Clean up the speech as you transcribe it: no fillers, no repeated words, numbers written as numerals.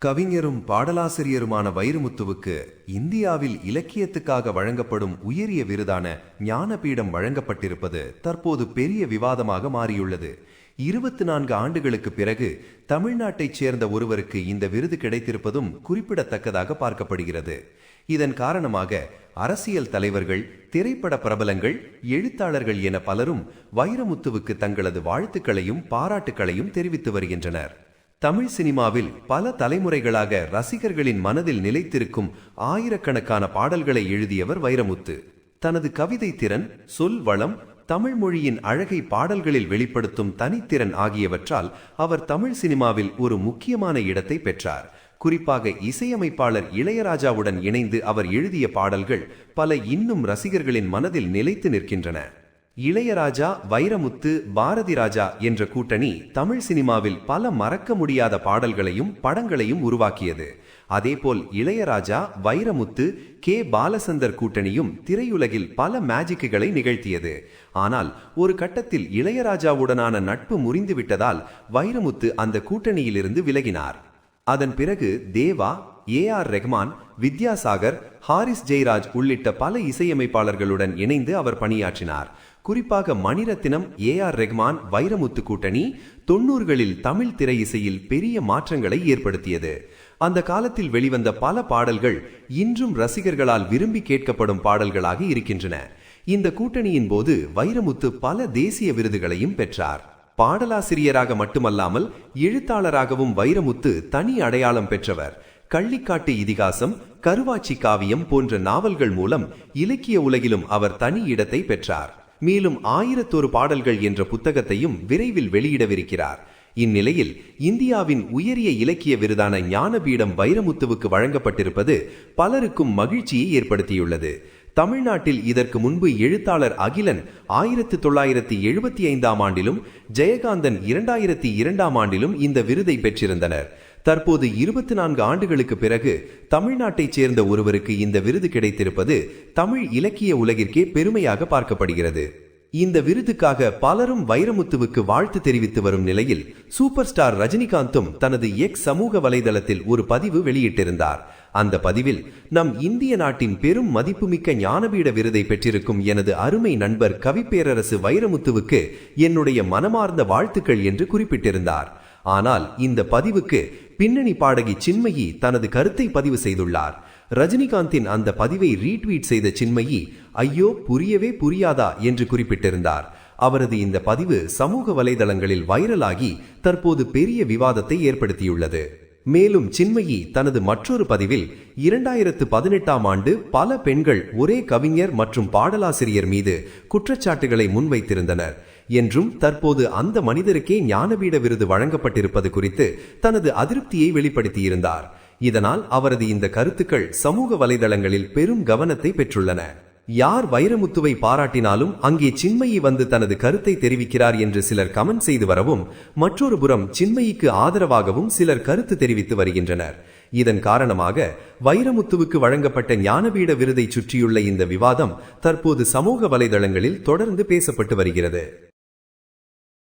கவிஞரும் பாடலாசிரியருமான வைரமுத்துவுக்கு இந்தியாவில் இலக்கியத்துக்காக வழங்கப்படும் உயரிய விருதான ஞானபீடம் வழங்கப்பட்டிருப்பது தற்போது பெரிய விவாதமாக மாறியுள்ளது. 24 ஆண்டுகளுக்கு பிறகு தமிழ்நாட்டைச் சேர்ந்த ஒருவருக்கு இந்த விருது கிடைத்திருப்பதும் குறிப்பிடத்தக்கதாக பார்க்கப்படுகிறது. இதன் காரணமாக அரசியல் தலைவர்கள், திரைப்பட பிரபலங்கள், எழுத்தாளர்கள் என பலரும் வைரமுத்துவுக்கு தங்களது வாழ்த்துக்களையும் பாராட்டுக்களையும் தெரிவித்து வருகின்றனர். தமிழ் சினிமாவில் பல தலைமுறைகளாக ரசிகர்களின் மனதில் நிலைத்திருக்கும் ஆயிரக்கணக்கான பாடல்களை எழுதியவர் வைரமுத்து. தனது கவிதை திறன், சொல் வளம், தமிழ் மொழியின் அழகை பாடல்களில் வெளிப்படுத்தும் தனித்திறன் ஆகியவற்றால் அவர் தமிழ் சினிமாவில் ஒரு முக்கியமான இடத்தை பெற்றார். குறிப்பாக இசையமைப்பாளர் இளையராஜாவுடன் இணைந்து அவர் எழுதிய பாடல்கள் பல இன்னும் ரசிகர்களின் மனதில் நிலைத்து நிற்கின்றன. இளையராஜா, வைரமுத்து, பாரதி ராஜா என்ற கூட்டணி தமிழ் சினிமாவில் பல மறக்க முடியாத பாடல்களையும் படங்களையும் உருவாக்கியது. அதேபோல் இளையராஜா, வைரமுத்து, கே. பாலசந்தர் கூட்டணியும் திரையுலகில் பல மேஜிக்குகளை நிகழ்த்தியது. ஆனால் ஒரு கட்டத்தில் இளையராஜாவுடனான நட்பு முறிந்துவிட்டதால் வைரமுத்து அந்த கூட்டணியிலிருந்து விலகினார். அதன் பிறகு தேவா, ஏ.ஆர். ரெஹ்மான், வித்யாசாகர், ஹாரிஸ் ஜெயராஜ் உள்ளிட்ட பல இசையமைப்பாளர்களுடன் இணைந்து அவர் பணியாற்றினார். குறிப்பாக மணிரத்தினம், ஏ.ஆர். ரெஹ்மான், வைரமுத்து கூட்டணி 90களில் தமிழ் திரை இசையில் பெரிய மாற்றங்களை ஏற்படுத்தியது. அந்த காலத்தில் வெளிவந்த பல பாடல்கள் இன்றும் ரசிகர்களால் விரும்பி கேட்கப்படும் பாடல்களாக இருக்கின்றன. இந்த கூட்டணியின் போது வைரமுத்து பல தேசிய விருதுகளையும் பெற்றார். பாடலாசிரியராக மட்டுமல்லாமல் எழுத்தாளராகவும் வைரமுத்து தனி அடையாளம் பெற்றவர். கள்ளிக்காட்டு இதிகாசம், கருவாச்சி காவியம் போன்ற நாவல்கள் மூலம் இலக்கிய உலகிலும் அவர் தனி இடத்தை பெற்றார். மேலும் 1001 பாடல்கள் என்ற புத்தகத்தையும் விரைவில் வெளியிடவிருக்கிறார். இந்நிலையில் இந்தியாவின் உயரிய இலக்கிய விருதான ஞானபீடம் வைரமுத்துவுக்கு வழங்கப்பட்டிருப்பது பலருக்கும் மகிழ்ச்சியை ஏற்படுத்தியுள்ளது. தமிழ்நாட்டில் இதற்கு முன்பு எழுத்தாளர் அகிலன் 1975ஆம் ஆண்டிலும் ஜெயகாந்தன் 2002ஆம் ஆண்டிலும் இந்த விருதை பெற்றிருந்தனர். தற்போது 24 ஆண்டுகளுக்கு பிறகு தமிழ்நாட்டைச் சேர்ந்த ஒருவருக்கு இந்த விருது கிடைத்திருப்பது தமிழ் இலக்கிய உலகிற்கே பெருமையாக பார்க்கப்படுகிறது. இந்த விருதுக்காக பலரும் வைரமுத்துவுக்கு வாழ்த்து தெரிவித்து வரும் நிலையில் சூப்பர் ஸ்டார் ரஜினிகாந்தும் தனது எக்ஸ் சமூக வலைதளத்தில் ஒரு பதிவு வெளியிட்டிருந்தார். அந்த பதிவில், நம் இந்திய நாட்டின் பெரும் மதிப்புமிக்க ஞானபீட விருதை பெற்றிருக்கும் எனது அருமை நண்பர் கவிப்பேரரசு வைரமுத்துவுக்கு என்னுடைய மனமார்ந்த வாழ்த்துக்கள் என்று குறிப்பிட்டிருந்தார். ஆனால் இந்த பதிவுக்கு பின்னணி பாடகி சின்மயி தனது கருத்தை பதிவு செய்துள்ளார். ரஜினிகாந்தின் அந்த பதிவை ரீட்வீட் செய்த சின்மயி, ஐயோ புரியவே புரியாதா என்று குறிப்பிட்டிருந்தார். அவரது இந்த பதிவு சமூக வலைதளங்களில் வைரலாகி தற்போது பெரிய விவாதத்தை ஏற்படுத்தியுள்ளது. மேலும் சின்மயி தனது மற்றொரு பதிவில் 2018ஆம் ஆண்டு பல பெண்கள் ஒரே கவிஞர் மற்றும் பாடலாசிரியர் மீது குற்றச்சாட்டுகளை முன்வைத்திருந்தனர் என்றும் தற்போது அந்த மனிதருக்கே ஞானபீட விருது வழங்கப்பட்டிருப்பது குறித்து தனது அதிருப்தியை வெளிப்படுத்தியிருந்தார். இதனால் அவரது இந்த கருத்துக்கள் சமூக வலைதளங்களில் பெரும் கவனத்தை பெற்றுள்ளன. யார் வைரமுத்துவை பாராட்டினாலும் அங்கே சின்மயி வந்து தனது கருத்தை தெரிவிக்கிறார் என்று சிலர் கமெண்ட் செய்து வரவும், மற்றொரு புறம் சின்மயிக்கு ஆதரவாகவும் சிலர் கருத்து தெரிவித்து வருகின்றனர். இதன் காரணமாக வைரமுத்துவுக்கு வழங்கப்பட்ட ஞானபீட விருதை சுற்றியுள்ள இந்த விவாதம் தற்போது சமூக வலைதளங்களில் தொடர்ந்து பேசப்பட்டு வருகிறது.